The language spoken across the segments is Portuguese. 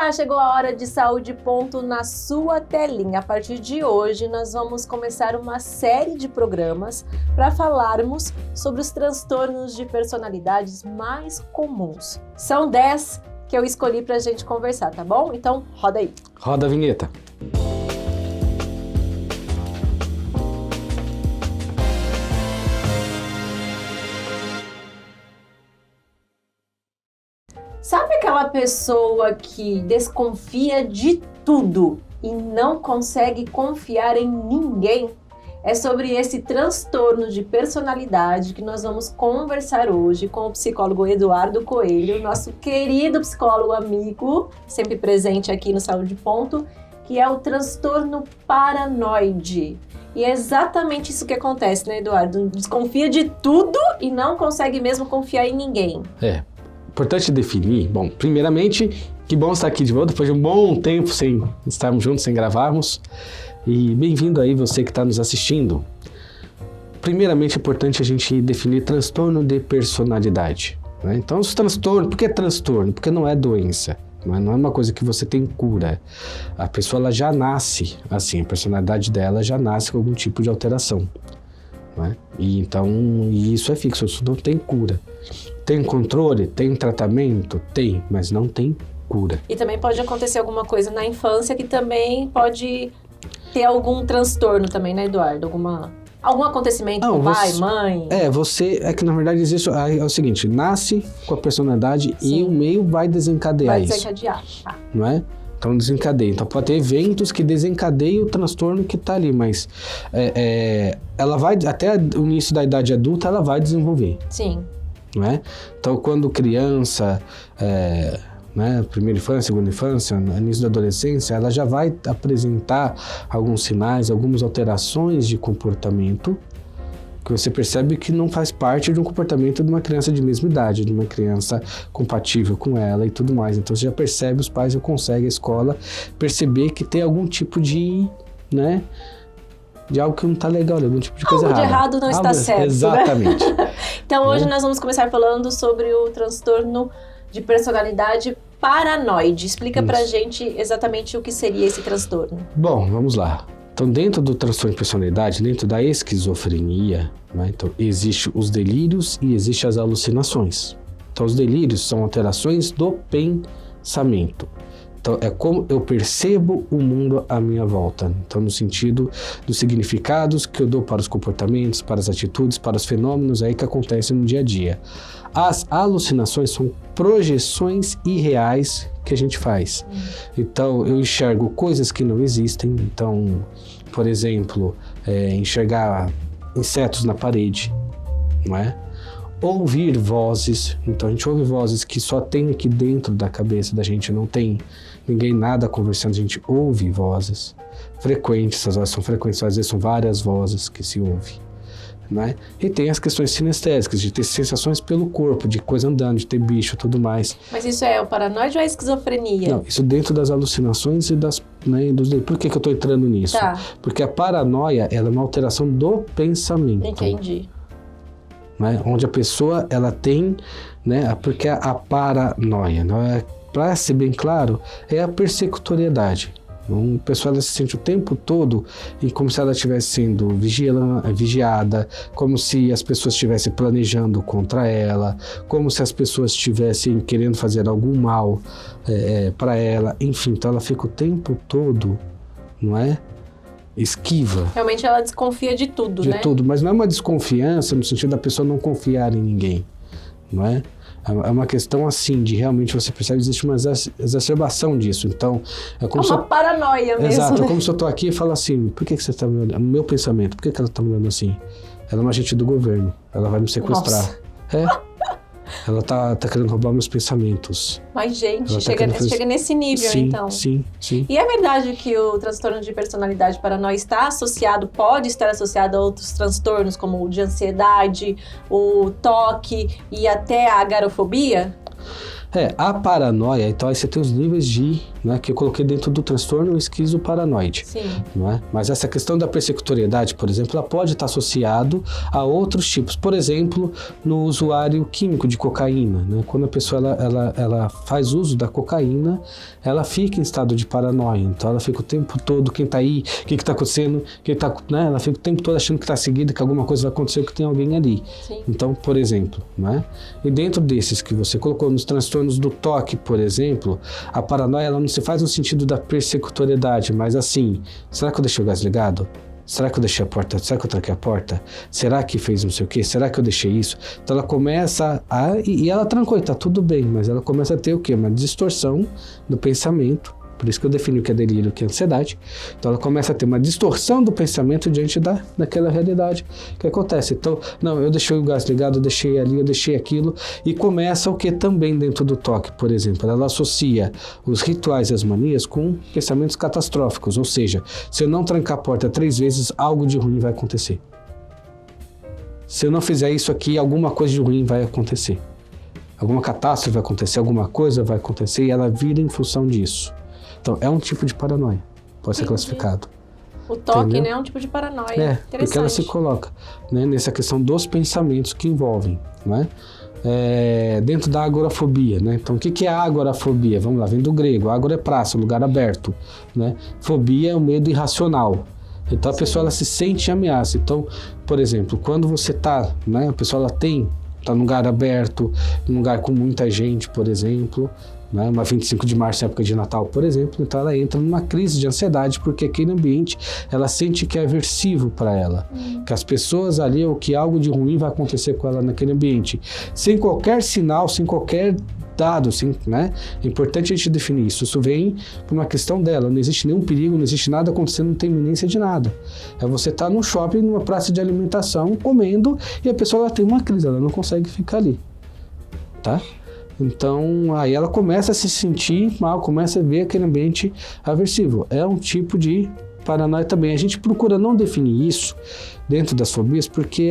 Olá, chegou a hora de Saúde Ponto na sua telinha. A partir de hoje, nós vamos começar uma série de programas para falarmos sobre os transtornos de personalidades mais comuns. São 10 que eu escolhi para a gente conversar, tá bom? Então, roda aí. Roda a vinheta. Sabe aquela pessoa que desconfia de tudo e não consegue confiar em ninguém? É sobre esse transtorno de personalidade que nós vamos conversar hoje com o psicólogo Eduardo Coelho, nosso querido psicólogo amigo, sempre presente aqui no Saúde Ponto, que é o transtorno paranoide. E é exatamente isso que acontece, né, Eduardo? Desconfia de tudo e não consegue mesmo confiar em ninguém. Importante definir, bom, primeiramente, que bom estar aqui de volta, depois de um bom tempo sem estarmos juntos, sem gravarmos, e bem-vindo aí você que está nos assistindo. Primeiramente, é importante a gente definir transtorno de personalidade, né? Então, os transtornos, por que transtorno? Porque não é doença, não é uma coisa que você tem cura. A pessoa ela já nasce assim, a personalidade dela já nasce com algum tipo de alteração, né? E então, isso é fixo, isso não tem cura. Tem controle? Tem tratamento? Tem, mas não tem cura. E também pode acontecer alguma coisa na infância que também pode ter algum transtorno também, né, Eduardo? Algum acontecimento com pai, mãe? É que na verdade existe, é o seguinte, nasce com a personalidade. Sim. E o meio vai desencadear isso. Vai desencadear, tá. Não é? Então desencadeia. Então pode ter eventos que desencadeiam o transtorno que está ali, mas ela vai, até o início da idade adulta, ela vai desenvolver. Sim. Não é? Então, quando criança, né, primeira infância, segunda infância, no início da adolescência, ela já vai apresentar alguns sinais, algumas alterações de comportamento que você percebe que não faz parte de um comportamento de uma criança de mesma idade, de uma criança compatível com ela e tudo mais. Então, você já percebe, os pais já conseguem, a escola, perceber que tem algum tipo de, né, de algo que não está legal, algum tipo de coisa errada. Algo de errado não está certo, exatamente. Né? Então, hoje nós vamos começar falando sobre o transtorno de personalidade paranoide. Explica pra gente exatamente o que seria esse transtorno. Bom, vamos lá. Então, dentro do transtorno de personalidade, dentro da esquizofrenia, né, então, existem os delírios e existem as alucinações. Então, os delírios são alterações do pensamento. Então, é como eu percebo o mundo à minha volta. Então, no sentido dos significados que eu dou para os comportamentos, para as atitudes, para os fenômenos aí que acontecem no dia a dia. As alucinações são projeções irreais que a gente faz. Então, eu enxergo coisas que não existem. Então, por exemplo, enxergar insetos na parede, não é? Ouvir vozes. Então, a gente ouve vozes que só tem aqui dentro da cabeça da gente, não tem ninguém nada conversando, a gente ouve vozes frequentes, essas vozes são frequentes, às vezes são várias vozes que se ouve, né? E tem as questões sinestésicas, de ter sensações pelo corpo, de coisa andando, de ter bicho e tudo mais. Mas isso é o paranoide ou é a esquizofrenia? Não, isso dentro das alucinações e das, né, por que eu estou entrando nisso? Tá. Porque a paranoia, ela é uma alteração do pensamento. Entendi. Né? Onde a pessoa, ela tem, né, porque a paranoia, né, para ser bem claro, é a persecutoriedade. A pessoa ela se sente o tempo todo como se ela estivesse sendo vigiada, como se as pessoas estivessem planejando contra ela, como se as pessoas estivessem querendo fazer algum mal para ela, enfim, então ela fica o tempo todo, não é? Esquiva. Realmente ela desconfia de tudo, né? De tudo, mas não é uma desconfiança no sentido da pessoa não confiar em ninguém, não é? É uma questão assim, de realmente você percebe que existe uma exacerbação disso, então... É como uma paranoia mesmo, exato, né? É como se eu estou aqui e falo assim, por que você está me olhando? Meu pensamento, por que ela está me olhando assim? Ela é uma agente do governo, ela vai me sequestrar. Nossa. Ela tá querendo roubar meus pensamentos. Mas, gente, chega nesse nível, sim, então. Sim. E é verdade que o transtorno de personalidade paranoide pode estar associado a outros transtornos, como o de ansiedade, o toque e até a agorafobia? A paranoia, então aí você tem os níveis de, né, que eu coloquei dentro do transtorno esquizoparanoide. Sim. Não é? Mas essa questão da persecutoriedade, por exemplo, ela pode estar associado a outros tipos. Por exemplo, no usuário químico de cocaína, né? Quando a pessoa ela faz uso da cocaína, ela fica em estado de paranoia. Então ela fica o tempo todo, quem tá aí, o que tá acontecendo, né? Ela fica o tempo todo achando que tá seguida, que alguma coisa vai acontecer, que tem alguém ali. Sim. Então, por exemplo, né? E dentro desses que você colocou nos transtornos do toque, por exemplo, a paranoia ela não se faz no sentido da persecutoriedade, mas assim, será que eu deixei o gás ligado? Será que eu deixei a porta? Será que eu tranquei a porta? Será que fez não sei o quê? Será que eu deixei isso? Então ela começa e ela trancou e tá tudo bem, mas ela começa a ter o quê? Uma distorção do pensamento. Por isso que eu defini o que é delírio e o que é ansiedade. Então ela começa a ter uma distorção do pensamento diante daquela realidade que acontece. Então, não, eu deixei o gás ligado, eu deixei ali, eu deixei aquilo. E começa o que também dentro do toque, por exemplo. Ela associa os rituais e as manias com pensamentos catastróficos. Ou seja, se eu não trancar a porta 3 vezes, algo de ruim vai acontecer. Se eu não fizer isso aqui, alguma coisa de ruim vai acontecer. Alguma catástrofe vai acontecer, alguma coisa vai acontecer e ela vira em função disso. Então, é um tipo de paranoia, pode ser classificado. O toque, entendeu? né, é um tipo de paranoia. Porque ela se coloca, né, nessa questão dos pensamentos que envolvem, né? Dentro da agorafobia, né? Então, o que é a agorafobia? Vamos lá, vem do grego. Agora é praça, lugar aberto, né? Fobia é o medo irracional. Então, a pessoa ela se sente ameaça. Então, por exemplo, quando você tá, né? A pessoa ela tá num lugar aberto, num lugar com muita gente, por exemplo, né? Uma 25 de março, época de Natal, por exemplo, então ela entra numa crise de ansiedade porque aquele ambiente ela sente que é aversivo para ela, que as pessoas ali ou que algo de ruim vai acontecer com ela naquele ambiente, sem qualquer sinal, sem qualquer dado, assim, né? É importante a gente definir isso. Isso vem por uma questão dela, não existe nenhum perigo, não existe nada acontecendo, não tem iminência de nada. É você estar num shopping, numa praça de alimentação, comendo e a pessoa ela tem uma crise, ela não consegue ficar ali, tá? Então, aí ela começa a se sentir mal, começa a ver aquele ambiente aversivo. É um tipo de paranoia também. A gente procura não definir isso dentro das fobias, porque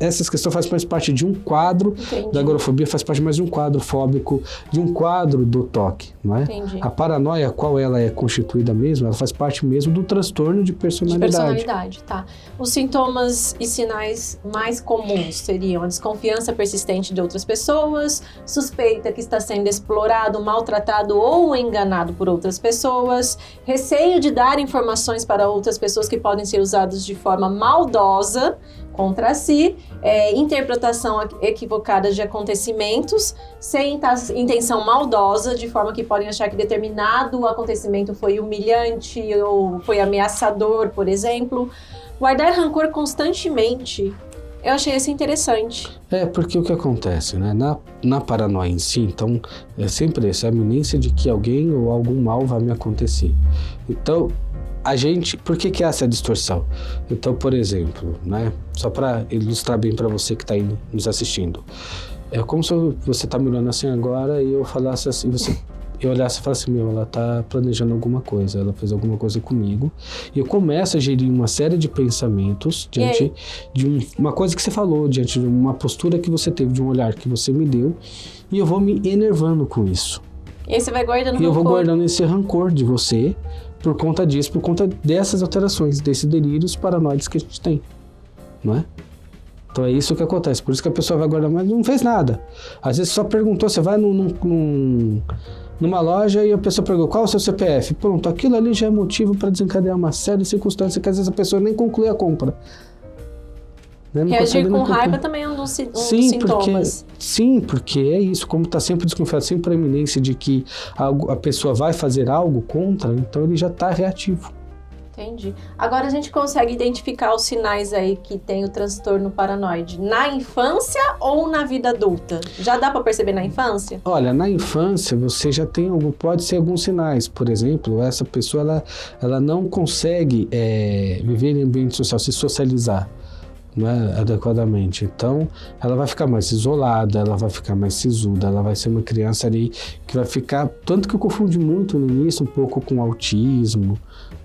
essas questões fazem mais parte de um quadro. Entendi. Da agorafobia, faz parte mais de um quadro fóbico, de um quadro do toque, não é? Entendi. A paranoia, qual ela é constituída mesmo, ela faz parte mesmo do transtorno de personalidade. De personalidade, tá. Os sintomas e sinais mais comuns seriam a desconfiança persistente de outras pessoas, suspeita que está sendo explorado, maltratado ou enganado por outras pessoas, receio de dar informações para outras pessoas que podem ser usadas de forma maldosa contra si, interpretação equivocada de acontecimentos, sem intenção maldosa, de forma que podem achar que determinado acontecimento foi humilhante ou foi ameaçador, por exemplo. Guardar rancor constantemente, eu achei isso interessante. Porque o que acontece, né? Na paranoia em si, então, é sempre essa a iminência de que alguém ou algum mal vai me acontecer. Então, por que é essa distorção? Então, por exemplo, né? Só para ilustrar bem para você que está aí nos assistindo. É como se você está me olhando assim agora e eu falasse assim, eu olhasse e falasse assim, ela está planejando alguma coisa, ela fez alguma coisa comigo. E eu começo a gerir uma série de pensamentos diante de uma coisa que você falou, diante de uma postura que você teve, de um olhar que você me deu, e eu vou me enervando com isso. E aí você vai guardando rancor. E eu vou guardando esse rancor de você por conta disso, por conta dessas alterações, desses delírios paranoides que a gente tem, não é? Então é isso que acontece, por isso que a pessoa vai guardar, mas não fez nada. Às vezes só perguntou, você vai numa loja e a pessoa perguntou, qual é o seu CPF? Pronto, aquilo ali já é motivo para desencadear uma série de circunstâncias que às vezes a pessoa nem conclui a compra. Né? Reagir com raiva também é um dos sintomas. Porque é isso, como está sempre desconfiado, sempre a iminência de que a pessoa vai fazer algo contra, então ele já está reativo. Entendi. Agora a gente consegue identificar os sinais aí que tem o transtorno paranoide na infância ou na vida adulta? Já dá para perceber na infância? Olha, na infância você já tem pode ser alguns sinais. Por exemplo, essa pessoa ela não consegue viver em ambiente social, se socializar, né, adequadamente. Então, ela vai ficar mais isolada, ela vai ficar mais sisuda, ela vai ser uma criança ali que vai ficar, tanto que eu confundi muito no início um pouco com autismo,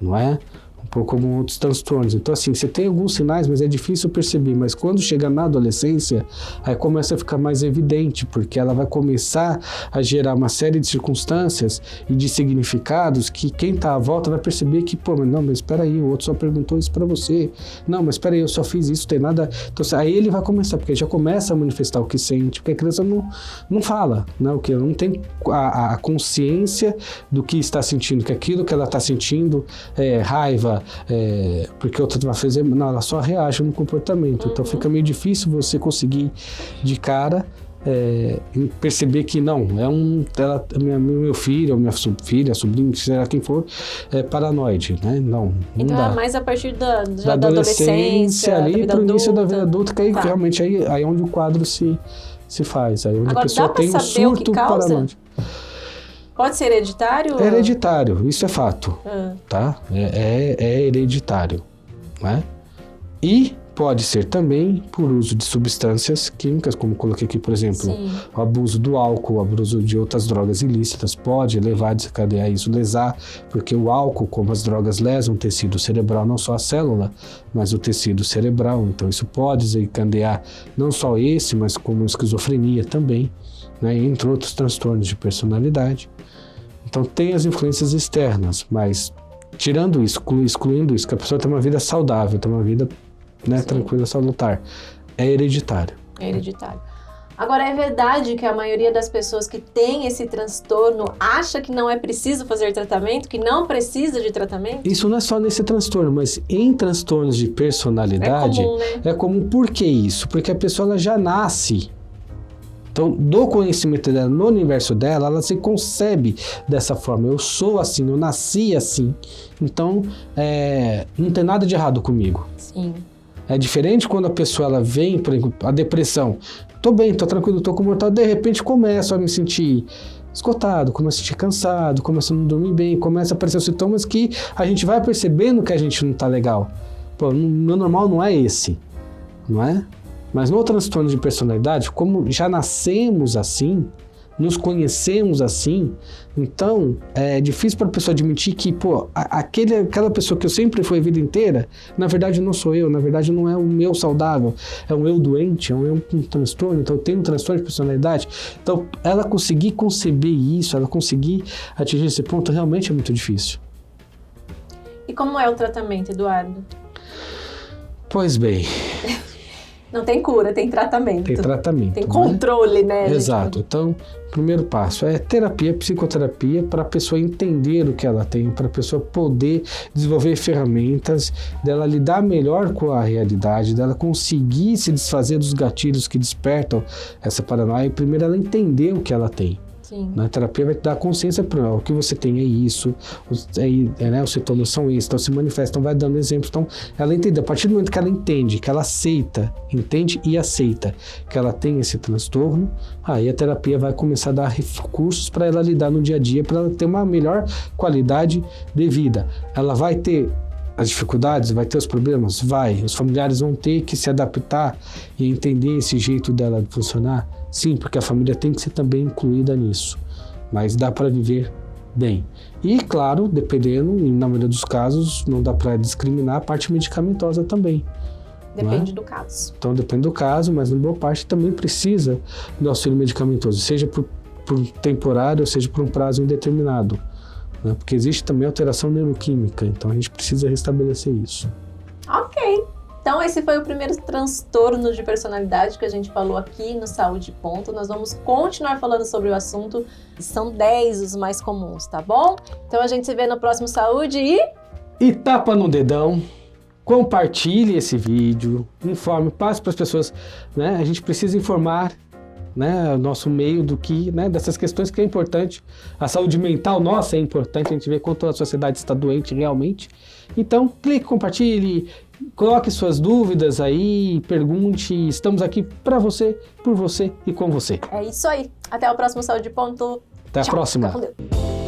não é? um pouco como outros transtornos. Então, assim, você tem alguns sinais, mas é difícil perceber. Mas quando chega na adolescência, aí começa a ficar mais evidente, porque ela vai começar a gerar uma série de circunstâncias e de significados que quem está à volta vai perceber que, pô, mas não, mas espera aí, o outro só perguntou isso para você. Não, mas espera aí, eu só fiz isso, tem nada... Então, aí ele vai começar, porque já começa a manifestar o que sente, porque a criança não fala, né? O que não tem a consciência do que está sentindo, que aquilo que ela está sentindo é raiva, porque outra vai fazer, não, ela só reage no comportamento. Então fica meio difícil você conseguir de cara perceber que não, meu filho, ou minha filha, sobrinho, será quem for, é paranoide, né? Não então dá. É mais a partir da adolescência ali para o início da vida adulta, que aí tá. Realmente aí é onde o quadro se faz, aí onde Agora, a pessoa dá pra tem um saber o que surto causa? paranoide. Pode ser hereditário? É hereditário, isso é fato, tá? É hereditário, né? E pode ser também por uso de substâncias químicas, como coloquei aqui, por exemplo, Sim. o abuso do álcool, o abuso de outras drogas ilícitas pode levar a desencadear isso, lesar, porque o álcool, como as drogas, lesam o tecido cerebral, não só a célula, mas o tecido cerebral. Então isso pode desencadear não só esse, mas como esquizofrenia também, né? Entre outros transtornos de personalidade. Então tem as influências externas, mas tirando isso, excluindo isso, que a pessoa tem uma vida saudável, tem uma vida, né, tranquila, salutar, é hereditário. É hereditário. Agora, é verdade que a maioria das pessoas que tem esse transtorno acha que não é preciso fazer tratamento, que não precisa de tratamento? Isso não é só nesse transtorno, mas em transtornos de personalidade... É comum, né? É comum. Por que isso? Porque a pessoa ela já nasce... Então, do conhecimento dela, no universo dela, ela se concebe dessa forma. Eu sou assim, eu nasci assim. Então, não tem nada de errado comigo. Sim. É diferente quando a pessoa ela vem, por exemplo, a depressão. Tô bem, tô tranquilo, tô com mortal. De repente, começo a me sentir esgotado, começo a sentir cansado, começo a não dormir bem, começa a aparecer os sintomas que a gente vai percebendo que a gente não tá legal. Pô, meu normal não é esse, não é? Mas no transtorno de personalidade, como já nascemos assim, nos conhecemos assim, então é difícil para a pessoa admitir que, pô, aquela pessoa que eu sempre fui a vida inteira, na verdade não sou eu, na verdade não é um eu saudável, é um eu doente, é um eu com transtorno, então eu tenho um transtorno de personalidade. Então ela conseguir conceber isso, ela conseguir atingir esse ponto, realmente é muito difícil. E como é o tratamento, Eduardo? Pois bem... Não tem cura, tem tratamento. Tem tratamento. Tem controle, né? Exato. Então, o primeiro passo é terapia, psicoterapia, para a pessoa entender o que ela tem, para a pessoa poder desenvolver ferramentas, dela lidar melhor com a realidade, dela conseguir se desfazer dos gatilhos que despertam essa paranoia. E primeiro ela entender o que ela tem. Sim. Na terapia vai te dar consciência para ela, o que você tem é isso, os sintomas são esses, então se manifestam, vai dando exemplos. Então ela entende, a partir do momento que ela entende, que ela entende e aceita que ela tem esse transtorno, aí a terapia vai começar a dar recursos para ela lidar no dia a dia, para ela ter uma melhor qualidade de vida. Ela vai ter as dificuldades, vai ter os problemas? Vai. Os familiares vão ter que se adaptar e entender esse jeito dela de funcionar? Sim, porque a família tem que ser também incluída nisso. Mas dá para viver bem. E, claro, dependendo, e na maioria dos casos, não dá para discriminar a parte medicamentosa também. Depende do caso. Então, depende do caso, mas na boa parte também precisa do auxílio medicamentoso, seja por temporário, ou seja por um prazo indeterminado. Né? Porque existe também alteração neuroquímica, então a gente precisa restabelecer isso. Ok. Então esse foi o primeiro transtorno de personalidade que a gente falou aqui no Saúde Ponto. Nós vamos continuar falando sobre o assunto. São 10 os mais comuns, tá bom? Então a gente se vê no próximo Saúde E tapa no dedão, compartilhe esse vídeo, informe, passe para as pessoas, né? A gente precisa informar, né, o nosso meio do que, né, dessas questões que é importante. A saúde mental nossa é importante, a gente vê quanto a sociedade está doente realmente. Então, clique, compartilhe, coloque suas dúvidas aí, pergunte, estamos aqui para você, por você e com você. É isso aí. Até o próximo Saúde Ponto. Até a próxima. Fica com Deus.